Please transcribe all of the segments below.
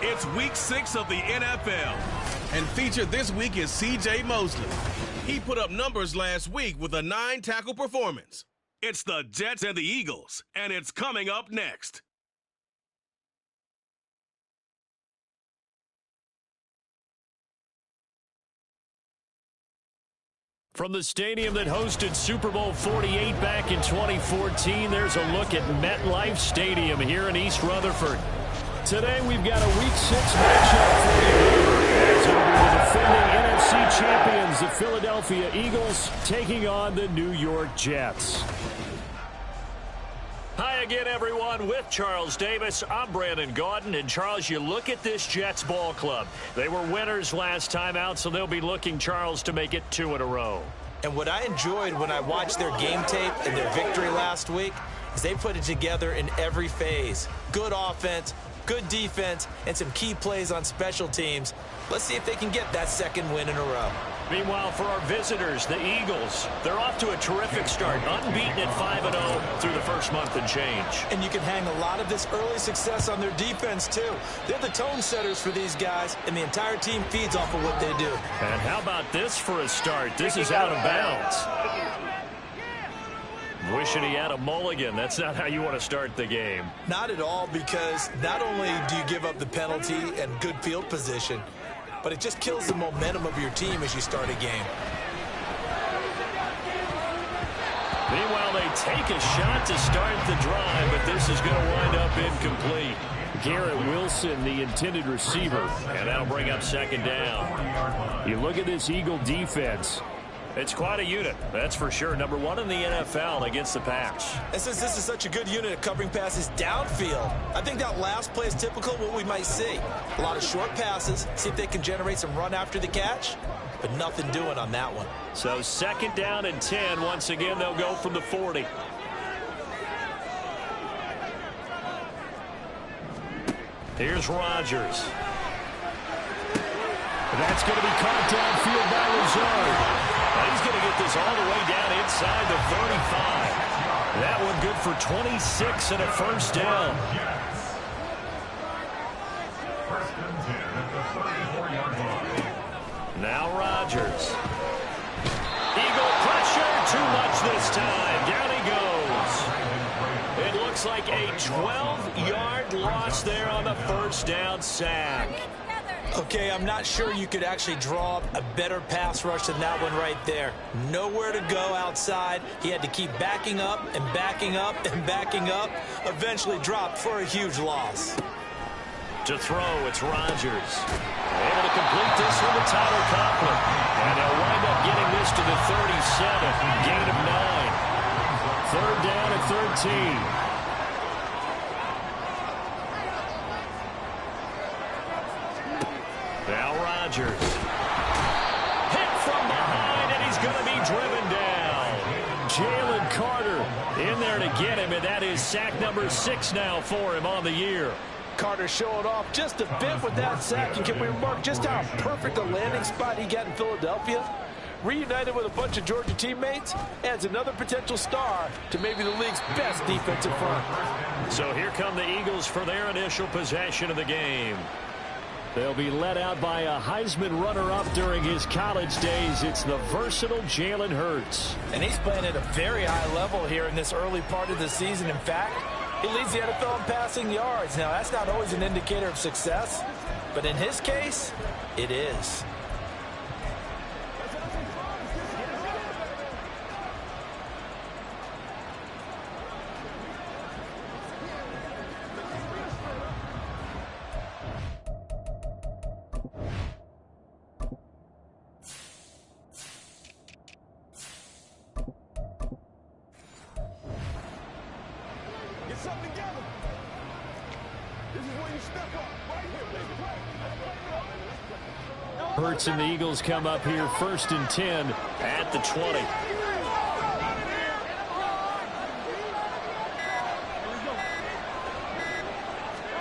It's week 6 of the NFL. And featured this week is C.J. Mosley. He put up numbers last week with a 9-tackle performance. It's the Jets and the Eagles, and it's coming up next. From the stadium that hosted Super Bowl 48 back in 2014, there's a look at MetLife Stadium here in East Rutherford. Today we've got a Week 6 matchup for you. As it'll be the defending NFC champions, the Philadelphia Eagles, taking on the New York Jets. Hi again, everyone. With Charles Davis, I'm Brandon Gaudin. And, Charles, you look at this Jets ball club. They were winners last time out, so they'll be looking, Charles, to make it 2 in a row. And what I enjoyed when I watched their game tape and their victory last week is they put it together in every phase. Good offense, good defense, and some key plays on special teams. Let's see if they can get that second win in a row. Meanwhile, for our visitors, the Eagles, they're off to a terrific start, unbeaten at 5-0 through the first month and change. And you can hang a lot of this early success on their defense, too. They're the tone setters for these guys, and the entire team feeds off of what they do. And how about this for a start? This is out of bounds. Wishing he had a mulligan. That's not how you want to start the game. Not at all, because not only do you give up the penalty and good field position, but it just kills the momentum of your team as you start a game. Meanwhile, they take a shot to start the drive, but this is going to wind up incomplete. Garrett Wilson, the intended receiver, and that'll bring up second down. You look at this Eagle defense. It's quite a unit, that's for sure. Number 1 in the NFL against the pass. And since this is such a good unit at covering passes downfield, I think that last play is typical of what we might see. A lot of short passes, see if they can generate some run after the catch, but nothing doing on that one. So second down and 10. Once again, they'll go from the 40. Here's Rodgers. That's going to be caught downfield by Lazard. He's going to get this all the way down inside the 35. That one good for 26 and a first down. Now Rodgers. Eagle pressure, too much this time. Down he goes. It looks like a 12-yard loss there on the first down sack. Okay, I'm not sure you could actually draw up a better pass rush than that one right there. Nowhere to go outside. He had to keep backing up and backing up and backing up. Eventually dropped for a huge loss. To throw, it's Rodgers. Able to complete this one to Tyler Conklin. And they'll wind up getting this to the 37. Gain of 9. Third down at 13. Now Rodgers. Hit from behind, and he's going to be driven down. Jalen Carter in there to get him, and that is sack number 6 now for him on the year. Carter showing off just a bit with that sack, and can we remark just how perfect a landing spot he got in Philadelphia? Reunited with a bunch of Georgia teammates, adds another potential star to maybe the league's best defensive front. So here come the Eagles for their initial possession of the game. They'll be led out by a Heisman runner-up during his college days. It's the versatile Jalen Hurts. And he's playing at a very high level here in this early part of the season. In fact, he leads the NFL in passing yards. Now, that's not always an indicator of success, but in his case, it is. Hurts and the Eagles come up here first and 10 at the 20.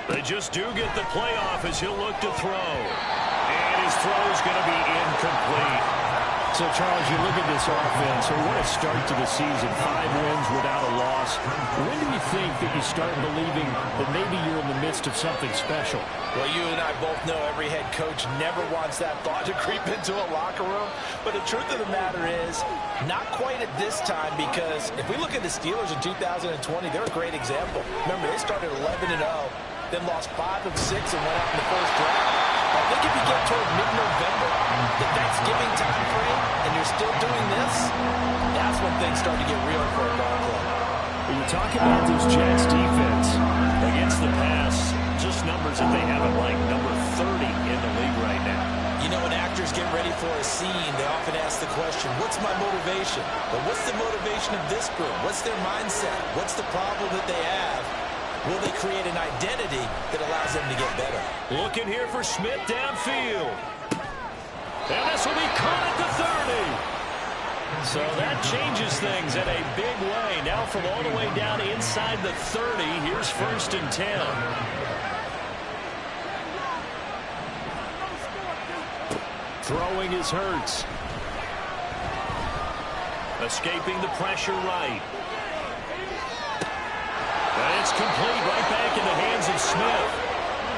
They just do get the playoff as he'll look to throw. And his throw is going to be incomplete. So, Charles, you look at this offense, so what a start to the season. 5 wins without a loss. When do you think that you start believing that maybe you're in the midst of something special? Well, you and I both know every head coach never wants that thought to creep into a locker room. But the truth of the matter is, not quite at this time, because if we look at the Steelers in 2020, they're a great example. Remember, they started 11-0, then lost 5 of 6 and went out in the first draft. I think if you get toward mid-November, the Thanksgiving time frame, and you're still doing this, that's when things start to get real for a ball club. When you talk about this Jets defense against the pass, just numbers that they have at like number 30 in the league right now. You know, when actors get ready for a scene, they often ask the question, what's my motivation? But what's the motivation of this group? What's their mindset? What's the problem that they have? Will they create an identity that allows them to get better? Looking here for Smith downfield. And this will be caught at the 30. So that changes things in a big way. Now from all the way down inside the 30, here's 1st and 10. Throwing is Hurts. Escaping the pressure right. And it's complete right back in the hands of Smith.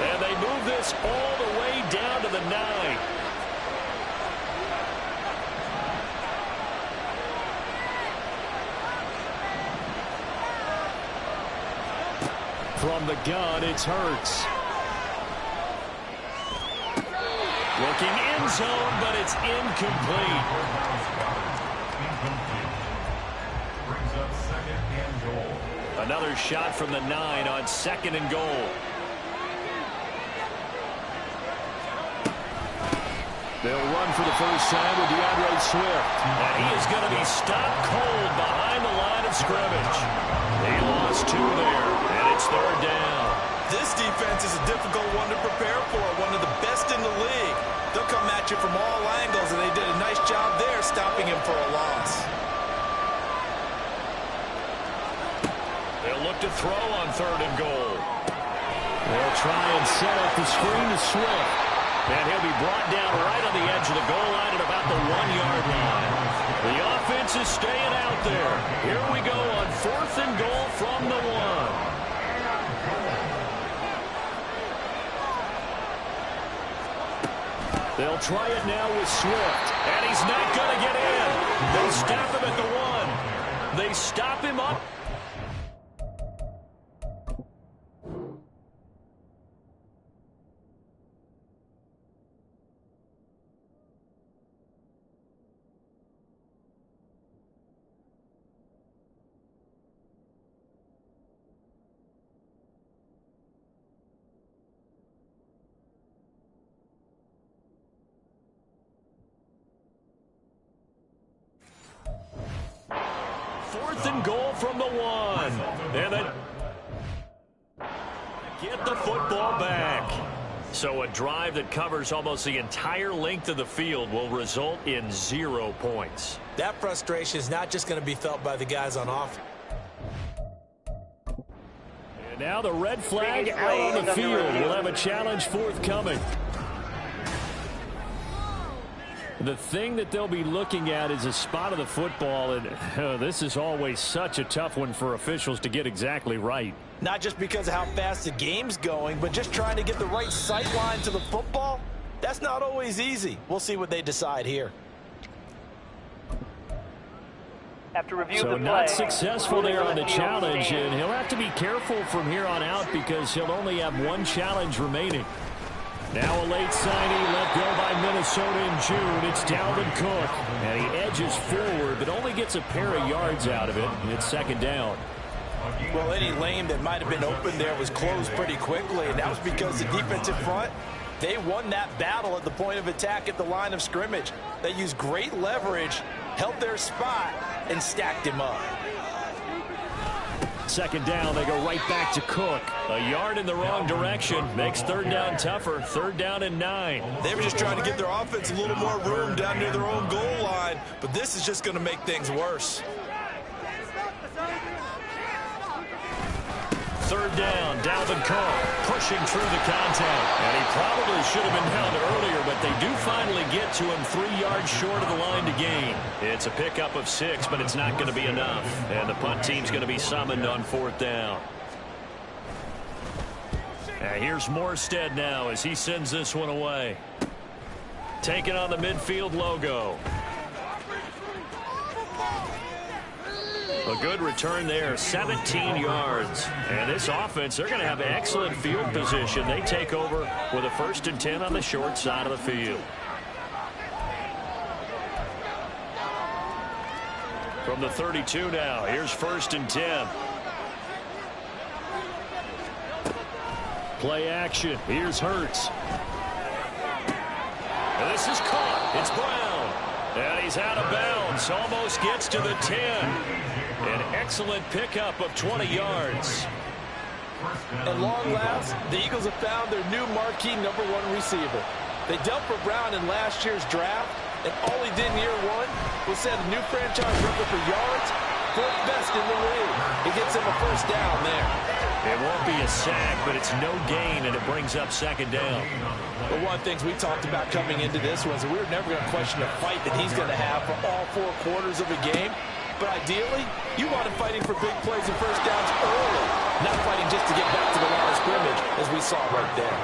And they move this all the way down to the 9. From the gun, it's Hurts. Looking end zone, but it's incomplete. Brings up 2nd and goal. Another shot from the 9 on 2nd and goal. They'll run for the first time with DeAndre Swift. And he is going to be stopped cold behind the line of scrimmage. He lost 2 there, and it's 3rd down. This defense is a difficult one to prepare for, one of the best in the league. They'll come at you from all angles, and they did a nice job there stopping him for a loss. They'll look to throw on 3rd and goal. They'll try and set up the screen to Swift. And he'll be brought down right on the edge of the goal line at about the 1-yard line. The offense is staying out there. Here we go on 4th and goal from the 1. They'll try it now with Swift. And he's not going to get in. They stop him at the 1. They stop him up. Goal from the 1. And then get the football back. So a drive that covers almost the entire length of the field will result in 0 points. That frustration is not just going to be felt by the guys on offense. And now the red flag out on the field. We'll have a challenge forthcoming. The thing that they'll be looking at is a spot of the football, and this is always such a tough one for officials to get exactly right. Not just because of how fast the game's going, but just trying to get the right sight line to the football. That's not always easy. We'll see what they decide here. So not successful there on the challenge, and he'll have to be careful from here on out because he'll only have 1 challenge remaining. Now a late signing let go by Minnesota in June. It's Dalvin Cook. And he edges forward, but only gets a pair of yards out of it. It's 2nd down. Well, any lane that might have been open there was closed pretty quickly, and that was because the defensive front, they won that battle at the point of attack at the line of scrimmage. They used great leverage, held their spot, and stacked him up. 2nd down, they go right back to Cook. A yard in the wrong direction makes 3rd down tougher. 3rd down and 9. They were just trying to give their offense a little more room down near their own goal line, but this is just going to make things worse. third down. Dalvin Cook pushing through the contact. And he probably should have been held earlier, but they do finally get to him 3 yards short of the line to gain. It's a pickup of 6, but it's not going to be enough. And the punt team's going to be summoned on 4th down. And here's Morstead now as he sends this one away. Taking on the midfield logo. A good return there, 17 yards. And this offense, they're going to have excellent field position. They take over with a 1st and 10 on the short side of the field. From the 32 now, here's 1st and 10. Play action. Here's Hurts. And this is caught. It's Brown. And he's out of bounds. Almost gets to the 10. An excellent pickup of 20 yards. At long last, the Eagles have found their new marquee #1 receiver. They dealt for Brown in last year's draft, and all he did in year 1 was set a new franchise record for yards, 4th best in the league. He gets him a 1st down there. It won't be a sack, but it's no gain, and it brings up 2nd down. But one of the things we talked about coming into this was that we were never going to question the fight that he's going to have for all 4 quarters of a game. But ideally, you want him fighting for big plays and 1st downs early, not fighting just to get back to the line of scrimmage, as we saw right there.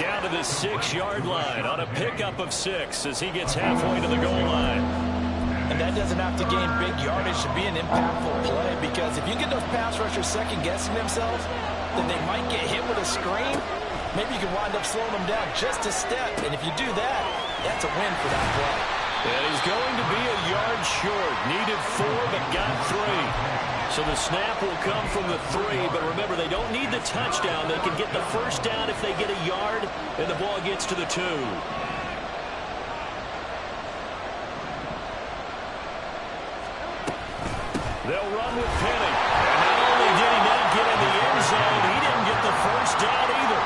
Down to the 6-yard line on a pickup of 6 as he gets halfway to the goal line. And that doesn't have to gain big yardage to be an impactful play, because if you get those pass rushers second-guessing themselves, then they might get hit with a screen. Maybe you can wind up slowing them down just a step, and if you do that, that's a win for that play. And he's going to be a yard short. Needed 4, but got 3. So the snap will come from the 3, but remember, they don't need the touchdown. They can get the 1st down if they get a yard, and the ball gets to the 2. They'll run with Penny. And not only did he not get in the end zone, he didn't get the 1st down either.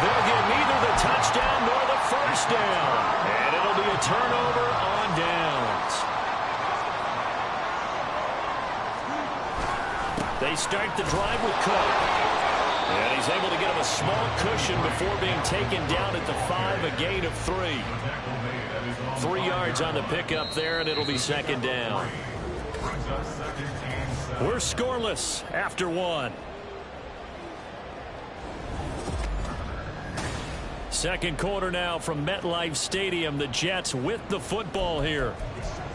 They'll get neither the touchdown nor the 1st down. And it'll be a turnover on downs. They start the drive with Cook. And he's able to get him a small cushion before being taken down at the 5, a gain of 3. 3 yards on the pickup there, and it'll be 2nd down. We're scoreless after 1. 2nd quarter now from MetLife Stadium. The Jets with the football here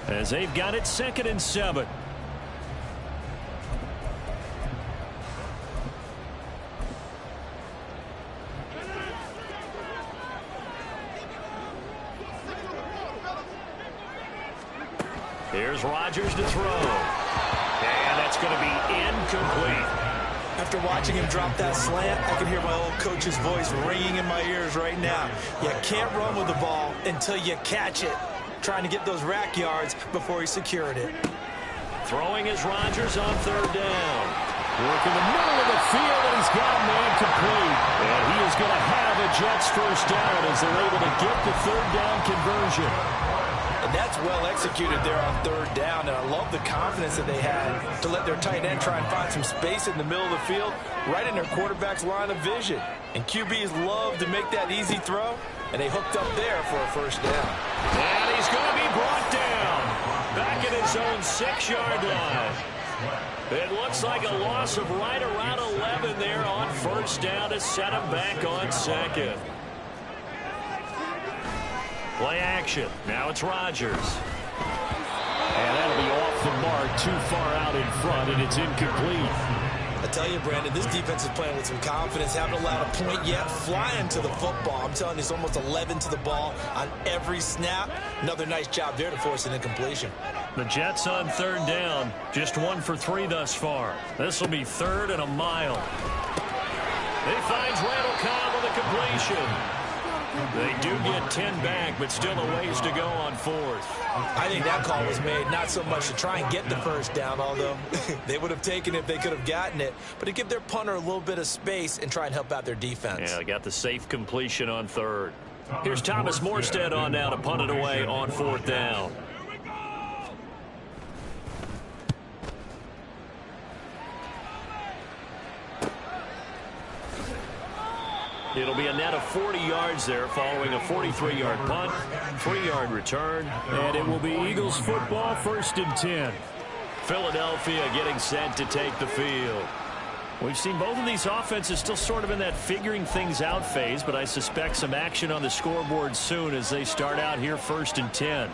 as they've got it 2nd and 7. Here's Rodgers to throw. And that's going to be incomplete. After watching him drop that slant, I can hear my old coach's voice ringing in my ears right now. You can't run with the ball until you catch it. Trying to get those rack yards before he secured it. Throwing is Rodgers on 3rd down. Working the middle of the field, and he's got a man complete. And he is going to have a Jets 1st down as they're able to get the 3rd down conversion. And that's well executed there on 3rd down, and I love the confidence that they had to let their tight end try and find some space in the middle of the field, right in their quarterback's line of vision. And QBs love to make that easy throw, and they hooked up there for a 1st down. And he's going to be brought down back at his own 6-yard line. It looks like a loss of right around 11 there on 1st down to set him back on 2nd. Play action. Now it's Rodgers. And that'll be off the mark, too far out in front, and it's incomplete. I tell you, Brandon, this defense is playing with some confidence. Haven't allowed a point yet. Flying to the football. I'm telling you, it's almost 11 to the ball on every snap. Another nice job there to force an incompletion. The Jets on 3rd down. Just 1 for 3 thus far. This will be 3rd and a mile. He finds Randall Cobb with a completion. They do get 10 back, but still a ways to go on 4th. I think that call was made not so much to try and get the 1st down, although they would have taken it if they could have gotten it, but to give their punter a little bit of space and try and help out their defense. Yeah, they got the safe completion on 3rd. Here's Thomas Morstead on now to punt it away on 4th down. It'll be a net of 40 yards there following a 43-yard punt, 3-yard return, and it will be Eagles football, 1st and 10. Philadelphia getting set to take the field. We've seen both of these offenses still sort of in that figuring things out phase, but I suspect some action on the scoreboard soon as they start out here 1st and 10.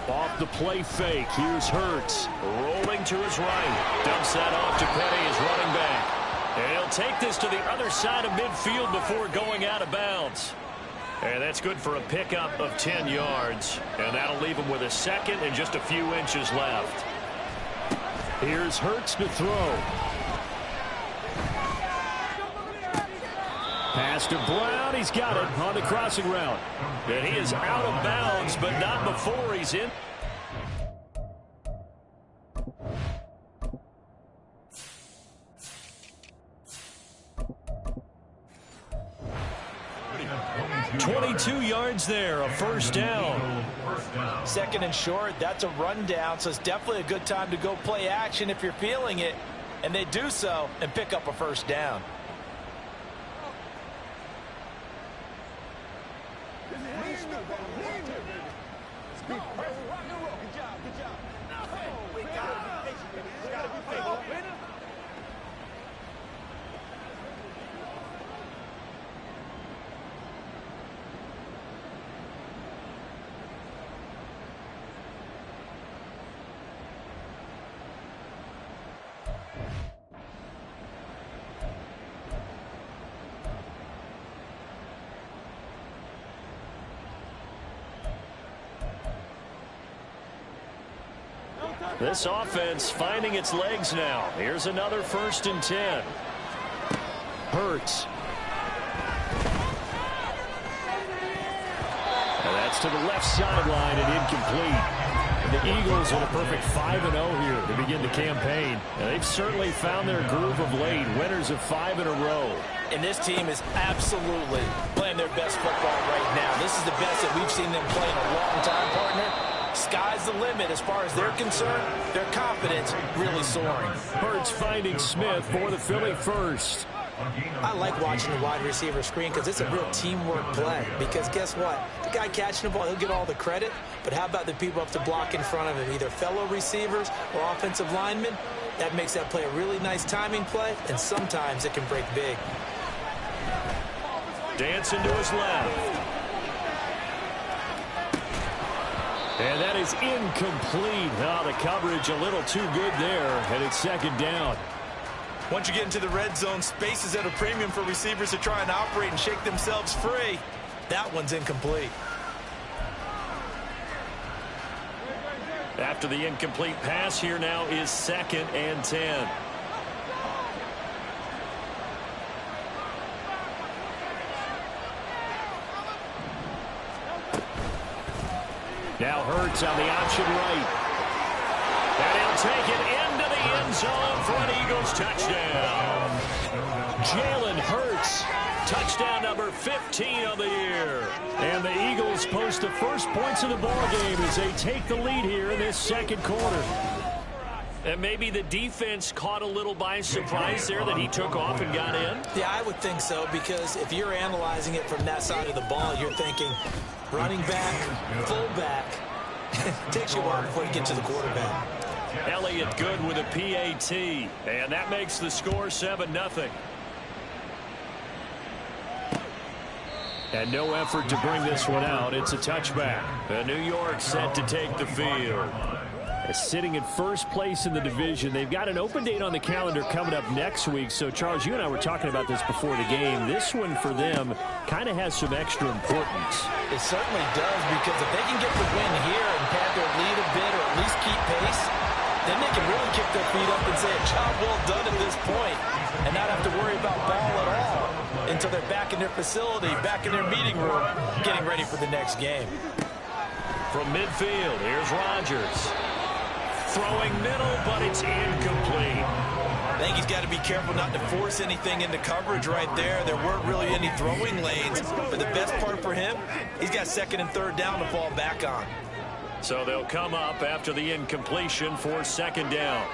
Off the play fake, here's Hurts. Rolling to his right. Dumps that off to Petty, his running back. And he'll take this to the other side of midfield before going out of bounds. And that's good for a pickup of 10 yards. And that'll leave him with a second and just a few inches left. Here's Hurts to throw. Pass to Brown. He's got it on the crossing route. And he is out of bounds, but not before he's in. .22 yards there, a 1st down. 2nd and short, that's a rundown, so it's definitely a good time to go play action if you're feeling it. And they do so and pick up a 1st down. This offense finding its legs now. Here's another 1st and 10. Hurts. And that's to the left sideline and incomplete. And the Eagles with a perfect 5-0 here to begin the campaign. And they've certainly found their groove of late. Winners of 5 in a row. And this team is absolutely playing their best football right now. This is the best that we've seen them play in a long time, partner. Sky's the limit as far as they're concerned. Their confidence really soaring. Hurts finding Smith for the Philly first. I like watching the wide receiver screen because it's a real teamwork play. Because guess what? The guy catching the ball, he'll get all the credit. But how about the people up to block in front of him, either fellow receivers or offensive linemen? That makes that play a really nice timing play, and sometimes it can break big. Dancing to his left. And that is incomplete. Oh, the coverage a little too good there, and it's 2nd down. Once you get into the red zone, space is at a premium for receivers to try and operate and shake themselves free. That one's incomplete. After the incomplete pass, here now is 2nd and 10. Now Hurts on the option right. And he'll take it into the end zone for an Eagles touchdown. Jalen Hurts, touchdown number 15 of the year. And the Eagles post the first points of the ballgame as they take the lead here in this 2nd quarter. And maybe the defense caught a little by surprise there that he took off and got in? Yeah, I would think so, because if you're analyzing it from that side of the ball, you're thinking running back, fullback. It takes you a while before you get to the quarterback. Elliott good with a PAT, and that makes the score 7-0. And no effort to bring this one out. It's a touchback. New York set to take the field. Sitting in 1st place in the division. They've got an open date on the calendar coming up next week. So, Charles, you and I were talking about this before the game. This one for them kind of has some extra importance. It certainly does, because if they can get the win here and pad their lead a bit or at least keep pace, then they can really kick their feet up and say a job well done at this point and not have to worry about ball at all until they're back in their facility, back in their meeting room, getting ready for the next game. From midfield, here's Rodgers. Throwing middle, but it's incomplete. I think he's got to be careful not to force anything into coverage right there. There weren't really any throwing lanes, but the best part for him, he's got 2nd and 3rd down to fall back on. So they'll come up after the incompletion for 2nd down.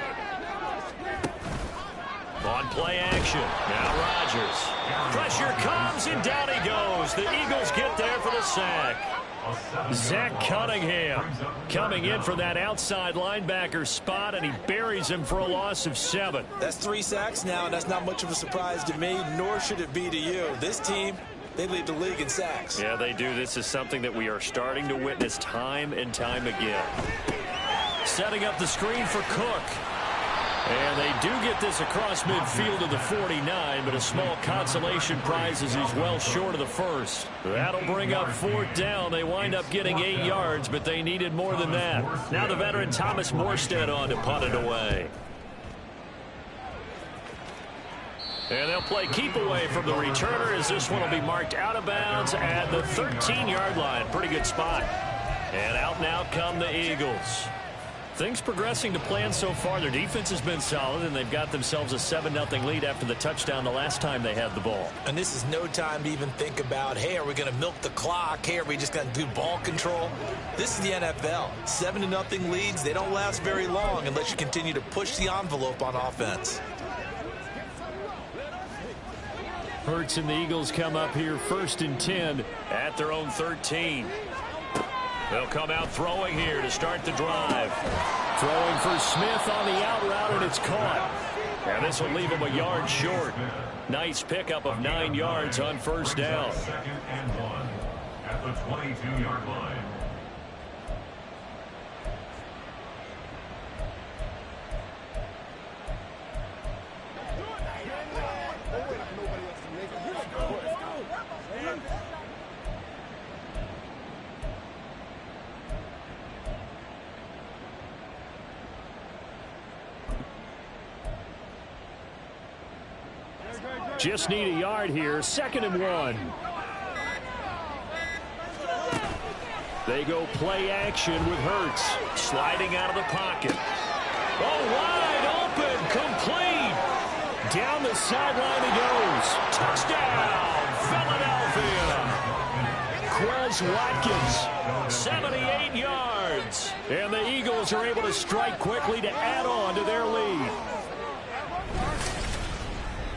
On play action. Now Rodgers. Pressure comes, and down he goes. The Eagles get there for the sack. Zach Cunningham coming in for that outside linebacker spot, and he buries him for a loss of 7. That's 3 sacks now, and that's not much of a surprise to me, nor should it be to you. This team, they lead the league in sacks. Yeah, they do. This is something that we are starting to witness time and time again. Setting up the screen for Cook. And they do get this across midfield to the 49, but a small consolation prize as he's well short of the first. That'll bring up 4th down. They wind up getting 8 yards, but they needed more than that. Now the veteran Thomas Morstead on to punt it away. And they'll play keep away from the returner as this one will be marked out of bounds at the 13-yard line. Pretty good spot. And out and out come the Eagles. Things progressing to plan so far. Their defense has been solid, and they've got themselves a 7-0 lead after the touchdown the last time they had the ball. And this is no time to even think about, hey, are we going to milk the clock? Hey, are we just going to do ball control? This is the NFL. 7-0 leads, they don't last very long unless you continue to push the envelope on offense. Hurts and the Eagles come up here 1st and 10 at their own 13. They'll come out throwing here to start the drive. Throwing for Smith on the out route, and it's caught. And this will leave him a yard short. Nice pickup of 9 yards on 1st down. 2nd and 1 at the 22-yard line. Just need a yard here. 2nd and 1. They go play action with Hurts. Sliding out of the pocket. Oh, wide open. Complete. Down the sideline he goes. Touchdown, Philadelphia. Quez Watkins, 78 yards. And the Eagles are able to strike quickly to add on to their lead.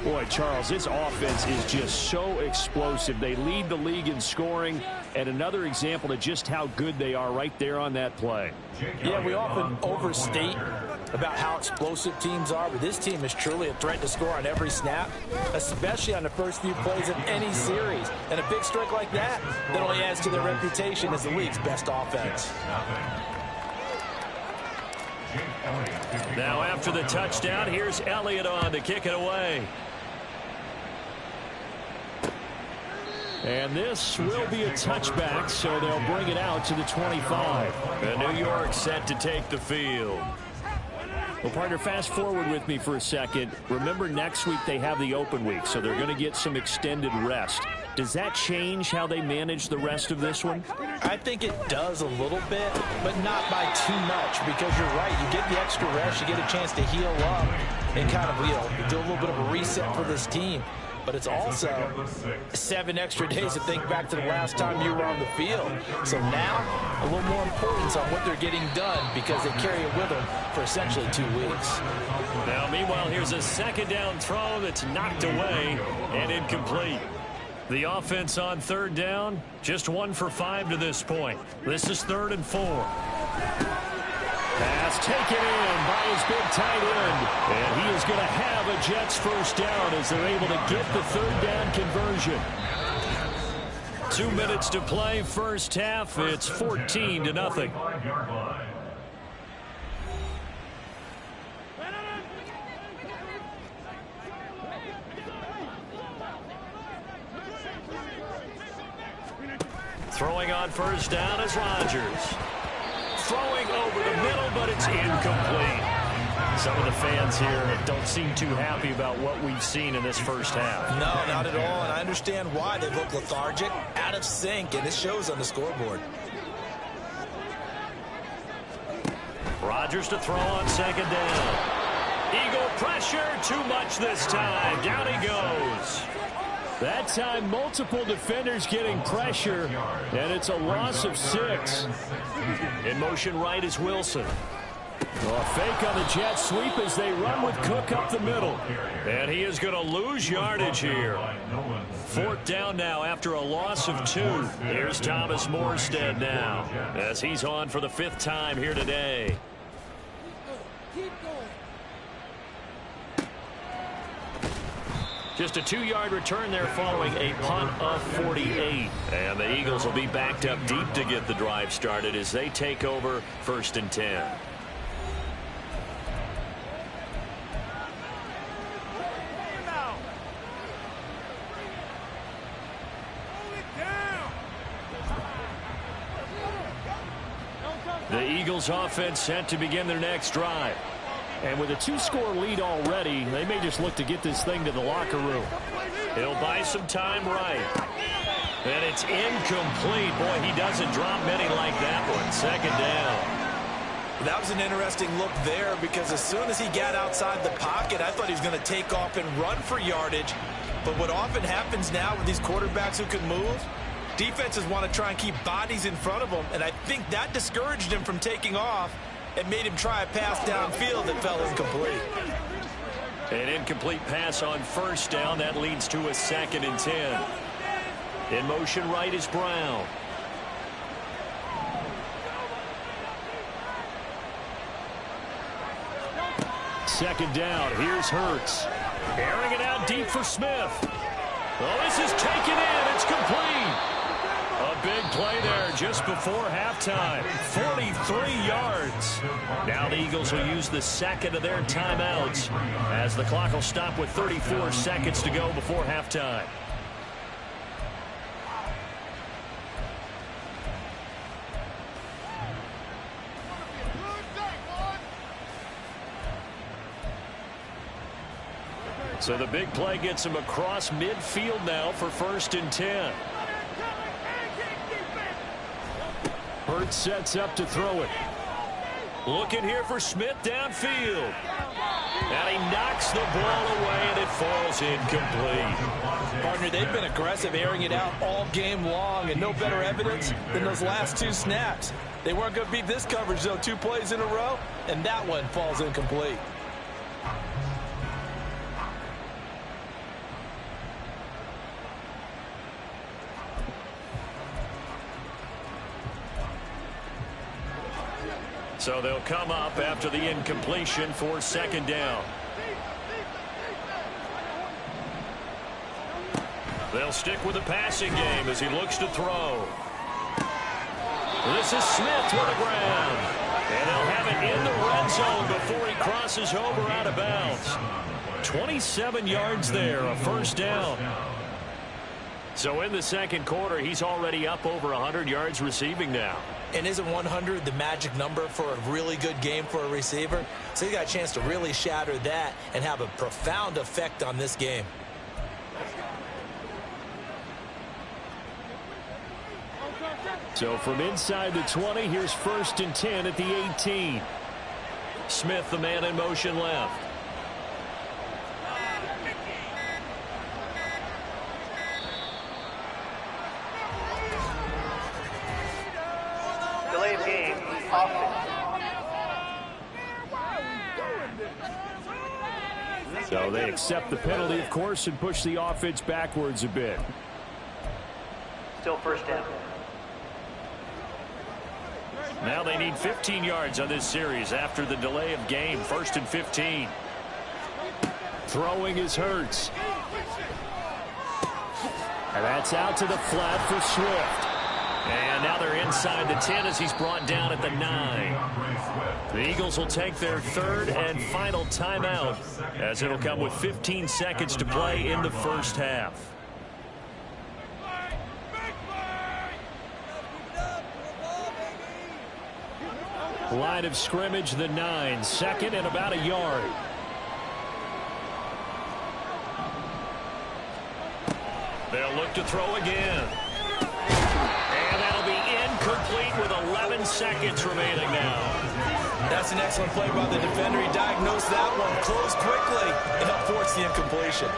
Boy, Charles, this offense is just so explosive. They lead the league in scoring, and another example of just how good they are right there on that play. Yeah, we often overstate about how explosive teams are, but this team is truly a threat to score on every snap, especially on the first few plays of any series. And a big strike like that only adds to their reputation as the league's best offense. Now after the touchdown, here's Elliott on to kick it away. And this will be a touchback, so they'll bring it out to the 25. And New York set to take the field. Well, partner, fast forward with me for a second. Remember, next week they have the open week, so they're going to get some extended rest. Does that change how they manage the rest of this one? I think it does a little bit, but not by too much, because you're right. You get the extra rest, you get a chance to heal up and kind of, do a little bit of a reset for this team. But it's also 7 extra days to think back to the last time you were on the field. So now, a little more importance on what they're getting done because they carry it with them for essentially 2 weeks. Now, meanwhile, here's a 2nd down throw that's knocked away and incomplete. The offense on 3rd down, just 1 for 5 to this point. This is 3rd and 4. Pass taken in by his big tight end. And he is going to have a Jets 1st down as they're able to get the 3rd down conversion. 2 minutes to play, 1st half. It's 14-0. Throwing on 1st down is Rodgers. Throwing over the middle, but it's incomplete. Some of the fans here don't seem too happy about what we've seen in this 1st half. No, not at all, and I understand why. They look lethargic, out of sync, and it shows on the scoreboard. Rodgers to throw on 2nd down. Eagle pressure, too much this time. Down he goes. That time, multiple defenders getting pressure, and it's a loss of 6. In motion right is Wilson. Well, a fake on the jet sweep as they run with Cook up the middle. And he is going to lose yardage here. 4th down now after a loss of 2. Here's Thomas Morstead now as he's on for the 5th time here today. Just a 2-yard return there following a punt of 48. And the Eagles will be backed up deep to get the drive started as they take over 1st and 10. The Eagles offense set to begin their next drive. And with a 2-score lead already, they may just look to get this thing to the locker room. He'll buy some time right. And it's incomplete. Boy, he doesn't drop many like that one. 2nd down. That was an interesting look there because as soon as he got outside the pocket, I thought he was going to take off and run for yardage. But what often happens now with these quarterbacks who can move, defenses want to try and keep bodies in front of them, and I think that discouraged him from taking off and made him try a pass downfield that fell incomplete. An incomplete pass on 1st down. That leads to a 2nd and 10. In motion right is Brown. Second down. Here's Hurts. Airing it out deep for Smith. Oh, this is taken in. It's complete. A big play there just before halftime. 43 yards. Now the Eagles will use the 2nd of their timeouts as the clock will stop with 34 seconds to go before halftime. So the big play gets him across midfield now for 1st and 10. Hurts sets up to throw it. Looking here for Smith downfield. And he knocks the ball away, and it falls incomplete. Partner, they've been aggressive, airing it out all game long, and no better evidence than those last 2 snaps. They weren't going to beat this coverage, though, 2 plays in a row, and that one falls incomplete. So they'll come up after the incompletion for 2nd down. They'll stick with the passing game as he looks to throw. This is Smith to the ground. And they'll have it in the red zone before he crosses over out of bounds. 27 yards there, a 1st down. So in the 2nd quarter, he's already up over 100 yards receiving now. And isn't 100 the magic number for a really good game for a receiver? So he got a chance to really shatter that and have a profound effect on this game. So from inside the 20, here's 1st and 10 at the 18. Smith, the man in motion left. Delay of game, offense. So they accept the penalty, of course, and push the offense backwards a bit. Still 1st down. Now they need 15 yards on this series after the delay of game. 1st and 15. Throwing is Hurts. And that's out to the flat for Swift. And now they're inside the 10 as he's brought down at the 9. The Eagles will take their 3rd and final timeout as it'll come with 15 seconds to play in the 1st half. Line of scrimmage, the 9. 2nd and about a yard. They'll look to throw again. And that'll be incomplete with 11 seconds remaining now. That's an excellent play by the defender. He diagnosed that one, closed quickly, and helped force the incompletion.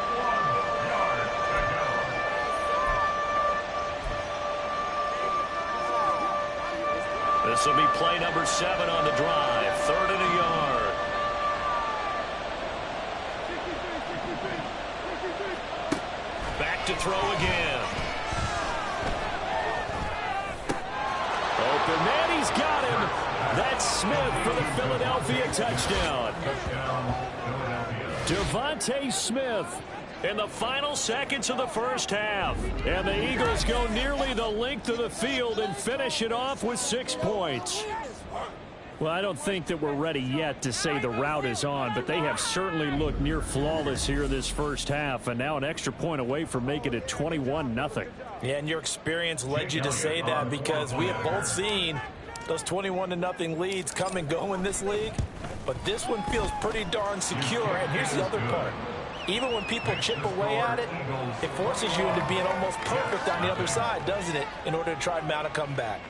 The This will be play number 7 on the drive. 3rd and a yard. Back to throw again. Open man, he's got him. That's Smith for the Philadelphia touchdown. Devontae Smith in the final seconds of the first half. And the Eagles go nearly the length of the field and finish it off with 6 points. Well, I don't think that we're ready yet to say the route is on, but they have certainly looked near flawless here this first half, and now an extra point away from making it 21-0. Yeah, and your experience led you to say that, because we have both seen those 21-0 leads come and go in this league, but this one feels pretty darn secure. And here's the other part. Even when people chip away at it, it forces you into being almost perfect on the other side, doesn't it, in order to try and mount a comeback.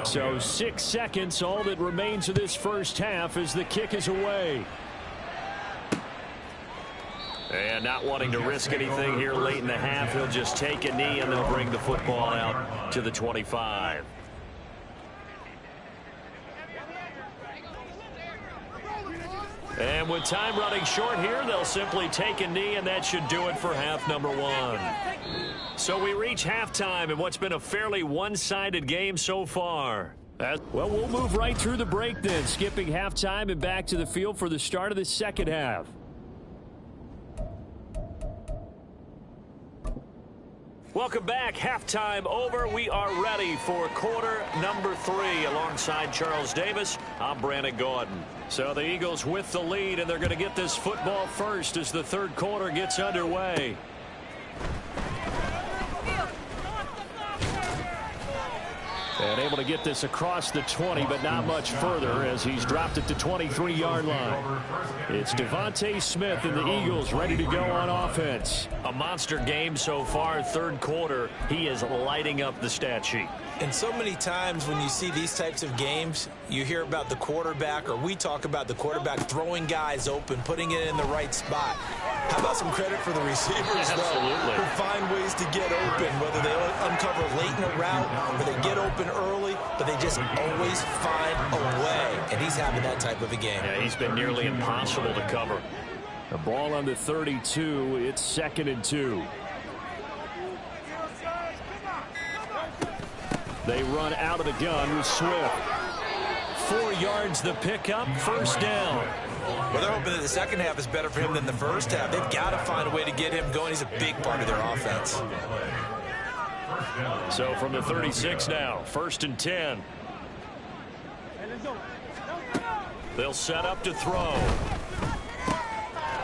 So 6 seconds, all that remains of this first half as the kick is away. And not wanting to risk anything here late in the half, he'll just take a knee and they'll bring the football out to the 25. And with time running short here, they'll simply take a knee, and that should do it for half number 1. So we reach halftime in what's been a fairly one-sided game so far. Well, we'll move right through the break then, skipping halftime and back to the field for the start of the second half. Welcome back. Halftime over. We are ready for quarter number 3. Alongside Charles Davis, I'm Brandon Gordon. So the Eagles with the lead, and they're going to get this football first as the third quarter gets underway. And able to get this across the 20, but not much further as he's dropped it to 23-yard line. It's Devontae Smith and the Eagles ready to go on offense. A monster game so far, third quarter. He is lighting up the stat sheet. And so many times when you see these types of games, you hear about the quarterback, or we talk about the quarterback throwing guys open, putting it in the right spot. How about some credit for the receivers, though, who find ways to get open, whether they uncover late in a route or they get open early, but they just always find a way. And he's having that type of a game. Yeah, he's been nearly impossible to cover. The ball on the 32. It's 2nd and 2. They run out of the gun with Swift. 4 yards the pickup, first down. Well, they're hoping that the second half is better for him than the first half. They've got to find a way to get him going. He's a big part of their offense. So from the 36 now, 1st and 10. They'll set up to throw.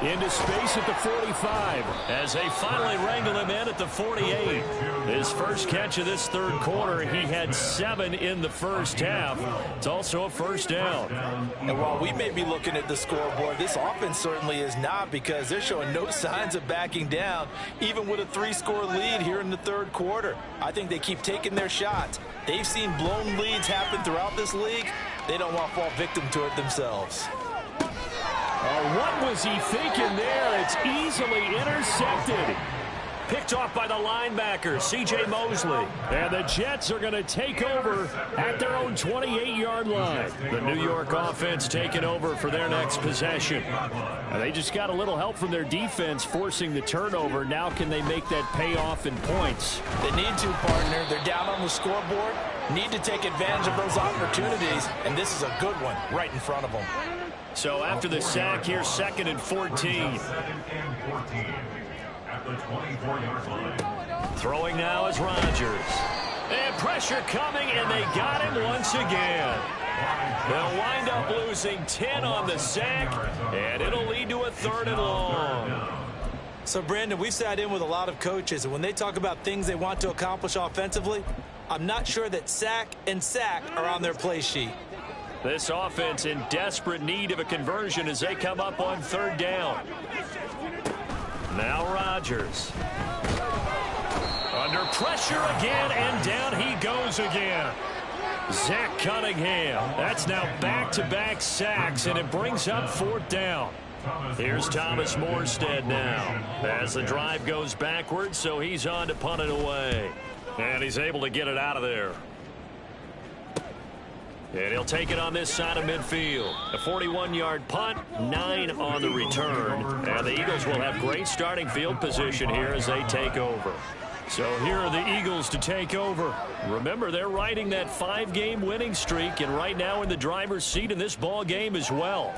Into space at the 45 as they finally wrangle him in at the 48. His first catch of this third quarter, he had 7 in the first half. It's also a first down. And while we may be looking at the scoreboard, this offense certainly is not, because they're showing no signs of backing down, even with a 3-score lead here in the third quarter. I think they keep taking their shots. They've seen blown leads happen throughout this league. They don't want to fall victim to it themselves. What was he thinking there? It's easily intercepted. Picked off by the linebacker, C.J. Mosley. And the Jets are going to take over at their own 28-yard line. The New York offense taking over for their next possession. And they just got a little help from their defense forcing the turnover. Now can they make that pay off in points? They need to, partner. They're down on the scoreboard. Need to take advantage of those opportunities. And this is a good one right in front of them. So after the sack, here's 2nd and 14. Throwing now is Rodgers. And pressure coming, and they got him once again. They'll wind up losing 10 on the sack, and it'll lead to a 3rd and long. So, Brandon, we've sat in with a lot of coaches, and when they talk about things they want to accomplish offensively, I'm not sure that sack and sack are on their play sheet. This offense in desperate need of a conversion as they come up on 3rd down. Now Rodgers. Under pressure again, and down he goes again. Zach Cunningham. That's now back-to-back sacks, and it brings up 4th down. Here's Thomas Morstead now. As the drive goes backwards, so he's on to punt it away. And he's able to get it out of there. And he'll take it on this side of midfield. A 41-yard punt, 9 on the return. And the Eagles will have great starting field position here as they take over. So here are the Eagles to take over. Remember, they're riding that 5-game winning streak, and right now in the driver's seat in this ball game as well.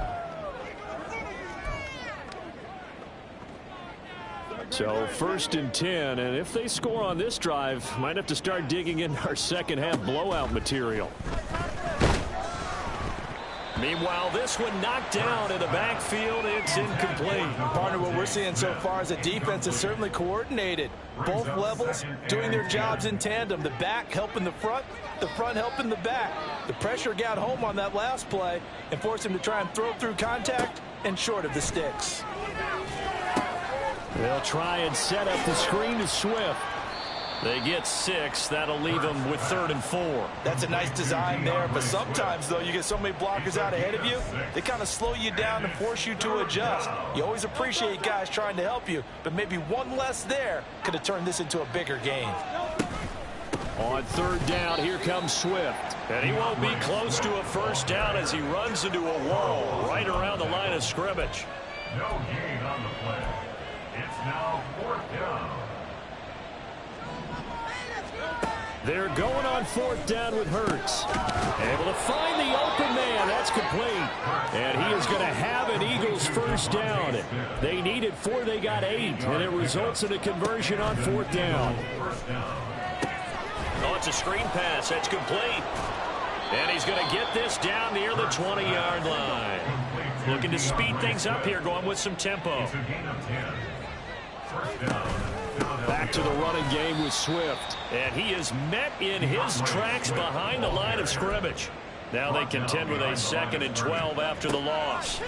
So 1st and 10, and if they score on this drive, might have to start digging in our second half blowout material. Meanwhile, this one knocked down in the backfield. It's incomplete. Partner, what we're seeing so far is the defense is certainly coordinated. Both levels doing their jobs in tandem. The back helping the front helping the back. The pressure got home on that last play and forced him to try and throw through contact and short of the sticks. They'll try and set up the screen to Swift. They get 6. That'll leave them with 3rd and 4. That's a nice design there, but sometimes, though, you get so many blockers out ahead of you, they kind of slow you down and force you to adjust. You always appreciate guys trying to help you, but maybe one less there could have turned this into a bigger game. On 3rd down, here comes Swift. And he won't be close to a 1st down as he runs into a wall right around the line of scrimmage. No gain on the play. It's now 4th down. They're going on 4th down with Hurts. Able to find the open man. That's complete. And he is going to have an Eagles 1st down. They needed 4. They got 8. And it results in a conversion on 4th down. Oh, it's a screen pass. That's complete. And he's going to get this down near the 20-yard line. Looking to speed things up here, going with some tempo. Back to the running game with Swift. And he is met in his tracks behind the line of scrimmage. Now they contend with a 2nd and 12 after the loss.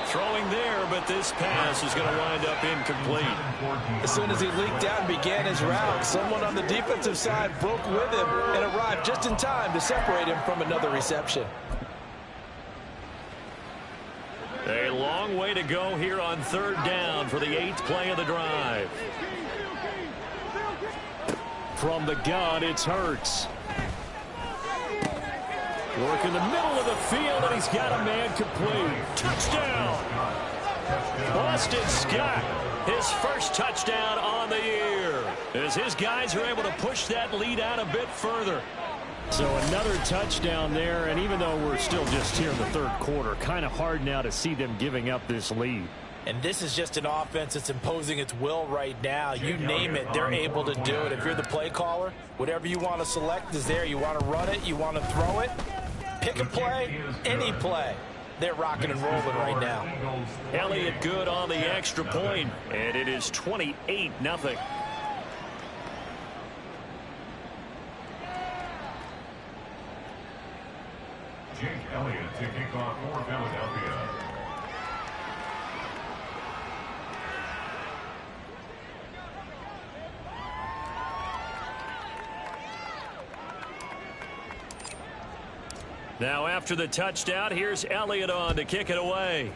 Throwing there, but this pass is going to wind up incomplete. As soon as he leaked out and began his route, someone on the defensive side broke with him and arrived just in time to separate him from another reception. A long way to go here on 3rd down for the 8th play of the drive. From the gun, it's Hurts. Work in the middle of the field, and he's got a man complete. Touchdown! Boston Scott, his 1st touchdown on the year, as his guys are able to push that lead out a bit further. So another touchdown there, and even though we're still just here in the 3rd quarter, kind of hard now to see them giving up this lead. And this is just an offense that's imposing its will right now. You name it, they're able to do it. If you're the play caller, whatever you want to select is there. You want to run it, you want to throw it, pick a play, any play. They're rocking and rolling right now. Elliott good on the extra point, and it is 28-0. Jake Elliott to kick off for Philadelphia. Now after the touchdown, here's Elliott on to kick it away.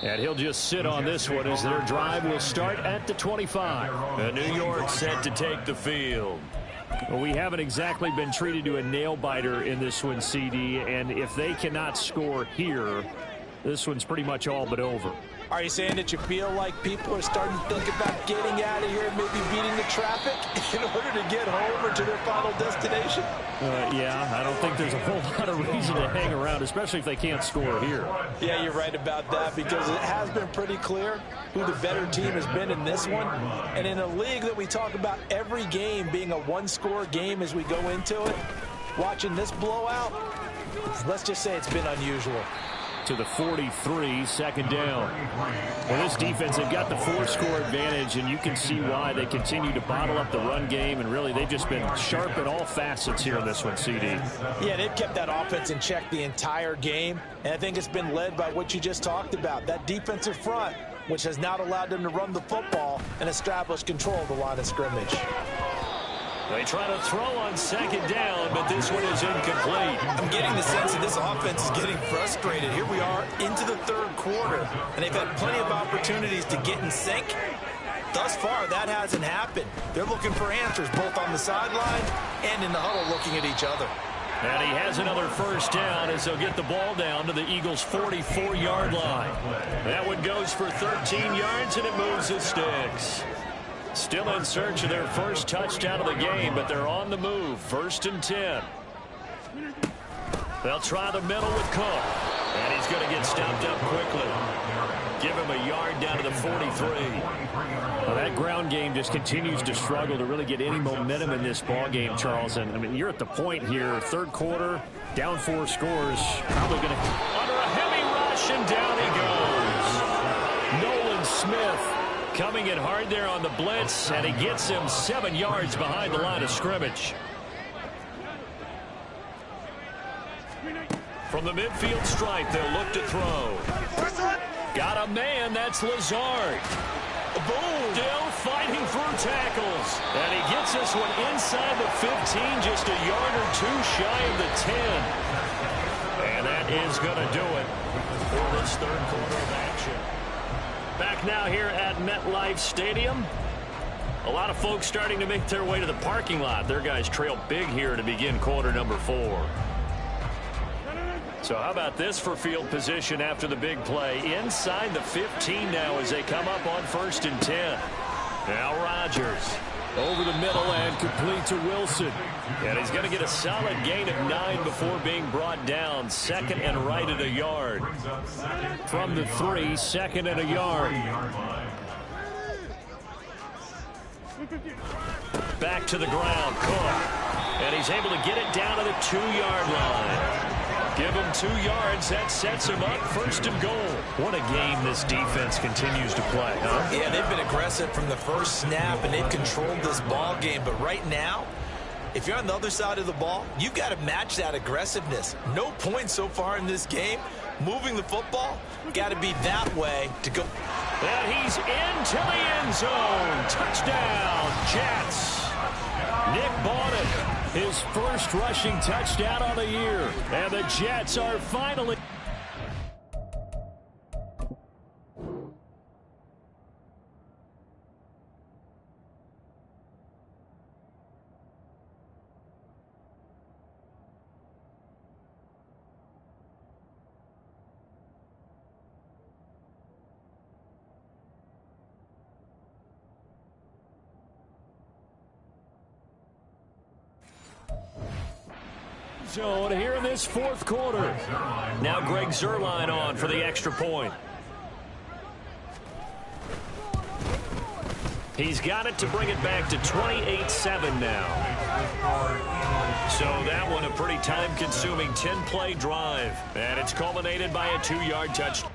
And he'll just sit on this one as their drive will start at the 25. And New York set to take the field. Well, we haven't exactly been treated to a nail-biter in this one, CD, and if they cannot score here, this one's pretty much all but over. Are you saying that you feel like people are starting to think about getting out of here, maybe beating the traffic in order to get home or to their final destination? Yeah, I don't think there's a whole lot of reason to hang around, especially if they can't score here. Yeah, you're right about that, because it has been pretty clear who the better team has been in this one. And in a league that we talk about every game being a one-score game as we go into it, watching this blowout, let's just say it's been unusual. To the 43, 2nd down. Well, this defense, they've got the 4-score advantage, and you can see why they continue to bottle up the run game, and really they've just been sharp at all facets here in this one, CD. Yeah, they've kept that offense in check the entire game, and I think it's been led by what you just talked about, that defensive front. which has not allowed them to run the football and establish control of the line of scrimmage. They try to throw on second down, but this one is incomplete. I'm getting the sense that this offense is getting frustrated. Here we are into the third quarter, and they've had plenty of opportunities to get in sync. Thus far, that hasn't happened. They're looking for answers both on the sideline and in the huddle looking at each other. And he has another first down as they'll get the ball down to the Eagles' 44-yard line. That one goes for 13 yards, and it moves the sticks. Still in search of their first touchdown of the game, but they're on the move. 1st and 10. They'll try the middle with Cook. And he's going to get stopped up quickly. Give him a yard down to the 43. Well, that ground game just continues to struggle to really get any momentum in this ball game, Charles. And, I mean, you're at the point here, third quarter, down 4 scores. Probably going to... Under a heavy rush, and down he goes. Nolan Smith coming in hard there on the blitz, and he gets him 7 yards behind the line of scrimmage. From the midfield stripe, they'll look to throw. Got a man, that's Lazard. Boom! Still fighting through tackles. And he gets this one inside the 15, just a yard or 2 shy of the 10. And that is going to do it for this third quarter of action. Back now here at MetLife Stadium. A lot of folks starting to make their way to the parking lot. Their guys trail big here to begin quarter number 4. So how about this for field position after the big play? Inside the 15 now as they come up on 1st and 10. Now Rodgers over the middle and complete to Wilson. And he's going to get a solid gain of 9 before being brought down. 2nd and right at a yard. From the 3, 2nd and a yard. Back to the ground, Cook. And he's able to get it down to the 2-yard line. Give him 2 yards. That sets him up 1st and goal. What a game this defense continues to play, huh? Yeah, they've been aggressive from the first snap, and they've controlled this ball game. But right now, if you're on the other side of the ball, you've got to match that aggressiveness. No points so far in this game. Moving the football, got to be that way to go. And he's into the end zone. Touchdown, Jets. Nick Boughton. His first rushing touchdown on the year. And the Jets are finally... zone here in this 4th quarter. Now Greg Zuerlein on for the extra point. He's got it to bring it back to 28-7 now. So that one a pretty time-consuming 10-play drive. And it's culminated by a 2-yard touchdown.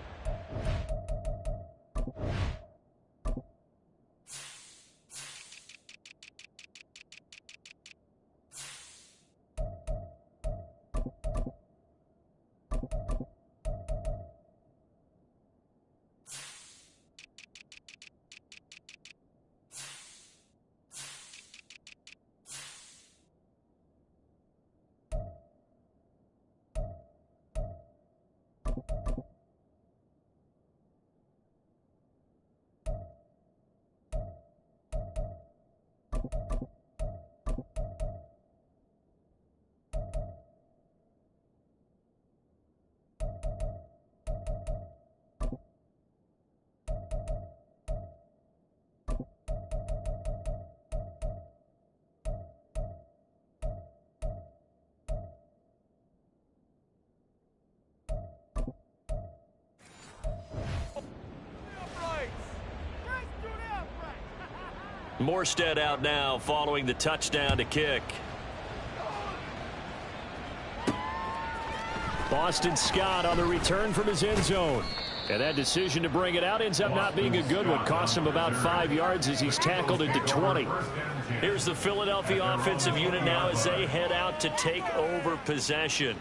Morstead out now following the touchdown to kick. Boston Scott on the return from his end zone. And that decision to bring it out ends up not being a good one. Cost him about 5 yards as he's tackled into 20. Here's the Philadelphia offensive unit now as they head out to take over possession.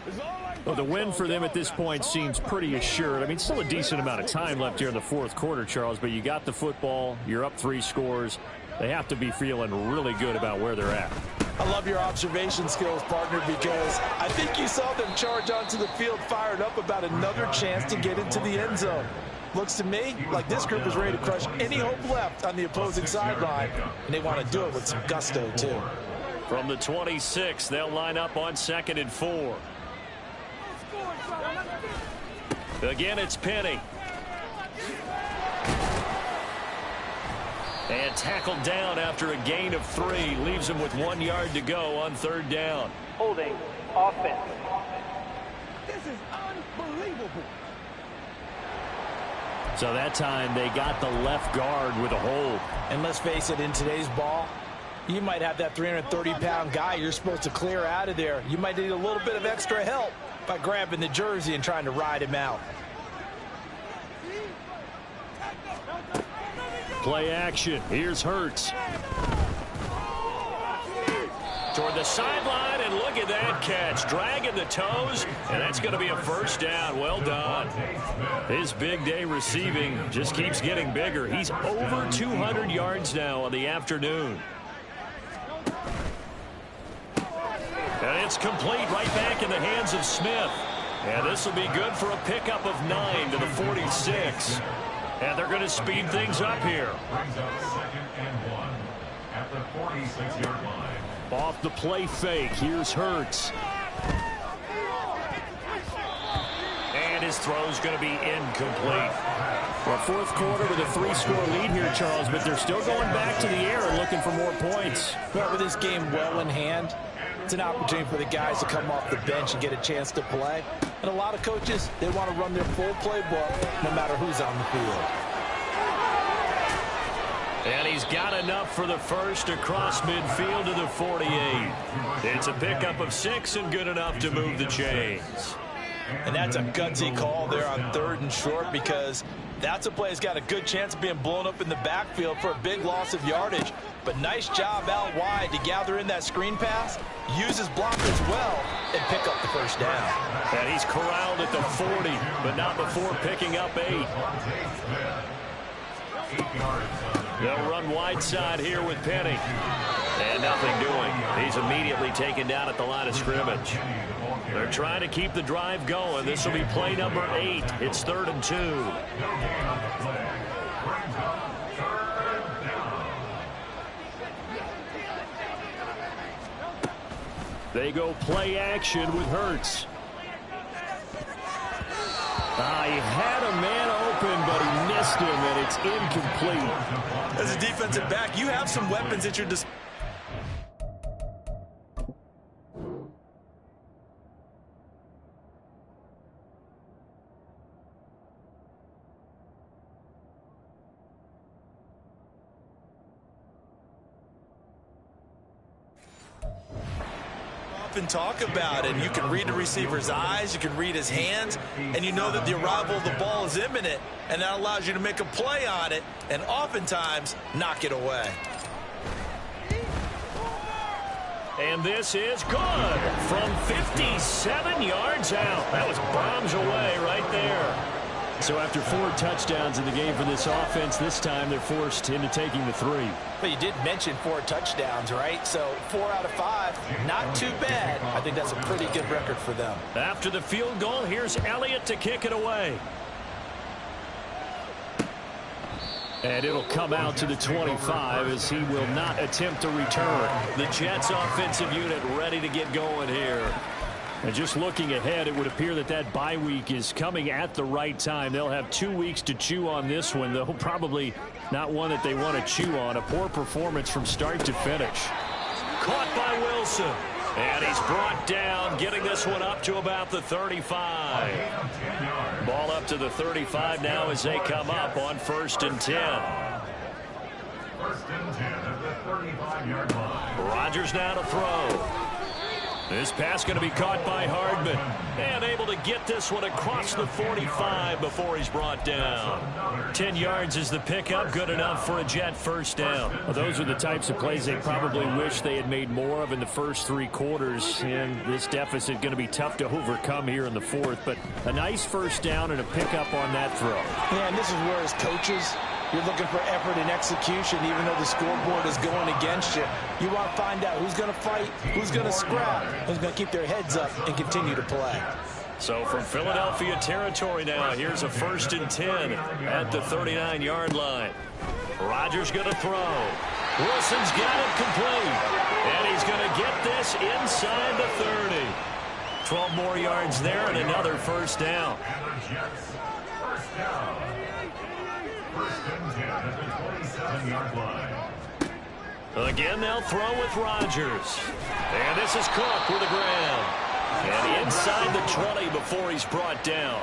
Well, the win for them at this point seems pretty assured. I mean, still a decent amount of time left here in the fourth quarter, Charles, but you got the football. You're up 3 scores. They have to be feeling really good about where they're at. I love your observation skills, partner, because I think you saw them charge onto the field fired up about another chance to get into the end zone. Looks to me like this group is ready to crush any hope left on the opposing sideline, and they want to do it with some gusto, too. From the 26, they'll line up on 2nd and 4. Again, it's Penny. And tackled down after a gain of 3. Leaves him with 1 yard to go on 3rd down. Holding offense. This is unbelievable. So that time they got the left guard with a hold. And let's face it, in today's ball, you might have that 330-pound guy you're supposed to clear out of there. You might need a little bit of extra help by grabbing the jersey and trying to ride him out. Play action. Here's Hurts. Toward the sideline, and look at that catch. Dragging the toes, and that's going to be a 1st down. Well done. His big day receiving just keeps getting bigger. He's over 200 yards now on the afternoon. And it's complete right back in the hands of Smith. And this will be good for a pickup of 9 to the 46. And they're going to speed things up here. Brings up 2nd and 1 at the 46-yard line. Off the play fake, here's Hurts. And his throw's going to be incomplete. Well, 4th quarter with a 3-score lead here, Charles, but they're still going back to the air and looking for more points. But with this game well in hand, it's an opportunity for the guys to come off the bench and get a chance to play. And a lot of coaches, they want to run their full playbook no matter who's on the field. And he's got enough for the 1st across midfield to the 48. It's a pickup of 6 and good enough to move the chains. And that's a gutsy call there on 3rd and short, because that's a play that's got a good chance of being blown up in the backfield for a big loss of yardage. But nice job out wide to gather in that screen pass, use his blockers well, and pick up the 1st down. And he's corralled at the 40, but not before picking up 8. They'll run wide side here with Penny. And nothing doing. He's immediately taken down at the line of scrimmage. They're trying to keep the drive going. This will be play number 8. It's 3rd and 2. They go play action with Hurts. He had a man open, but he missed him, and it's incomplete. As a defensive back, you have some weapons at your disposal. And talk about it. You can read the receiver's eyes, you can read his hands, and you know that the arrival of the ball is imminent, and that allows you to make a play on it and oftentimes knock it away. And this is good from 57 yards out. That was bombs away right there. So after 4 touchdowns in the game for this offense, this time they're forced into taking the 3. But you did mention 4 touchdowns, right? So 4 out of 5, not too bad. I think that's a pretty good record for them. After the field goal, here's Elliott to kick it away. And it'll come out to the 25 as he will not attempt to return. The Jets offensive unit ready to get going here. And just looking ahead, it would appear that that bye week is coming at the right time. They'll have 2 weeks to chew on this one, though probably not one that they want to chew on. A poor performance from start to finish. Caught by Wilson. And he's brought down, getting this one up to about the 35. Ball up to the 35 now as they come up on 1st and 10. 1st and 10 at the 35-yard line. Rodgers now to throw. This pass going to be caught by Hardman. And able to get this one across the 45 before he's brought down. 10 yards is the pickup. Good enough for a Jet first down. Well, those are the types of plays they probably wish they had made more of in the first 3 quarters. And this deficit going to be tough to overcome here in the fourth. But a nice first down and a pickup on that throw. Yeah, and this is where as coaches, you're looking for effort and execution, even though the scoreboard is going against you. You want to find out who's going to fight, who's going to scrap, who's going to keep their heads up and continue to play. So from Philadelphia territory now, here's a 1st and 10 at the 39-yard line. Rodgers going to throw. Wilson's got it complete. And he's going to get this inside the 30. 12 more yards there and another first down. And the Jets, first down. 1st and 10 at the 27-yard line. Again, they'll throw with Rodgers. And this is Cook with the ground. And inside the 20 before he's brought down.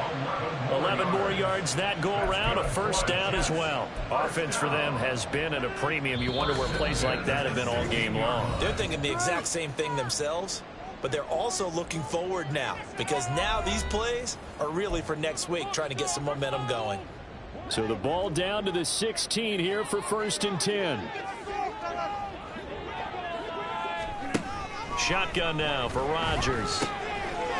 11 more yards that go around, a first down as well. Offense for them has been at a premium. You wonder where plays like that have been all game long. They're thinking the exact same thing themselves, but they're also looking forward now because now these plays are really for next week, trying to get some momentum going. So the ball down to the 16 here for 1st and 10. Shotgun now for Rodgers.